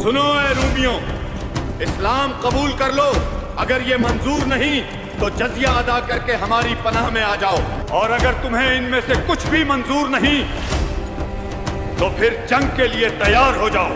सुनो ए रूमियों, इस्लाम कबूल कर लो। अगर ये मंजूर नहीं तो जजिया अदा करके हमारी पनाह में आ जाओ, और अगर तुम्हें इनमें से कुछ भी मंजूर नहीं तो फिर जंग के लिए तैयार हो जाओ।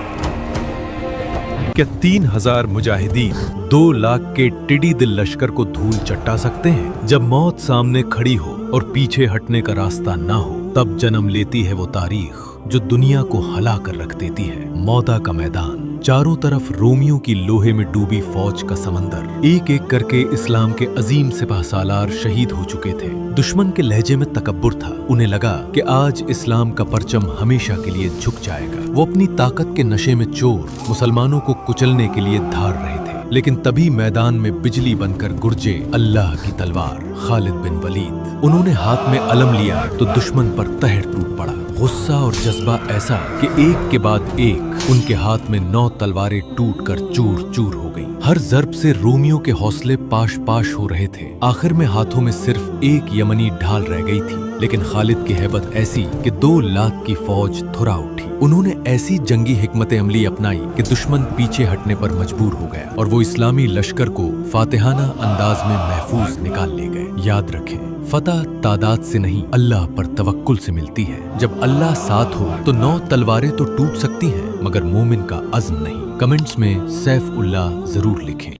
क्या 3000 मुजाहिदीन 2 लाख के टिडी दिल लश्कर को धूल चट्टा सकते हैं? जब मौत सामने खड़ी हो और पीछे हटने का रास्ता ना हो, तब जन्म लेती है वो तारीख जो दुनिया को हला कर रख देती है। मौता का मैदान, चारों तरफ रोमियों की लोहे में डूबी फौज का समंदर। एक एक करके इस्लाम के अजीम सिपाह सालार शहीद हो चुके थे। दुश्मन के लहजे में तकब्बुर था। उन्हें लगा कि आज इस्लाम का परचम हमेशा के लिए झुक जाएगा। वो अपनी ताकत के नशे में चोर मुसलमानों को कुचलने के लिए धार रहे थे। लेकिन तभी मैदान में बिजली बनकर गुर्जे अल्लाह की तलवार खालिद बिन वलीद। उन्होंने हाथ में अलम लिया तो दुश्मन पर तहर टूट पड़ा। गुस्सा और जज्बा ऐसा कि एक के बाद एक उनके हाथ में 9 तलवारें टूटकर चूर चूर हो गईं। हर जर्ब से रोमियों के हौसले पाश पाश हो रहे थे। आखिर में हाथों में सिर्फ एक यमनी ढाल रह गई थी, लेकिन खालिद की हैबत ऐसी कि 2 लाख की फौज थुरा उठी। उन्होंने ऐसी जंगी हिकमत अमली अपनाई कि दुश्मन पीछे हटने पर मजबूर हो गया और वो इस्लामी लश्कर को फातिहाना अंदाज में महफूज निकाल ले गए। याद रखें, फतह तादाद से नहीं, अल्लाह पर तवक्कुल से मिलती है। जब अल्लाह साथ हो तो 9 तलवारें तो टूट सकती हैं, मगर मोमिन का अज़्म नहीं। कमेंट्स में सैफ उल्लाह जरूर लिखें।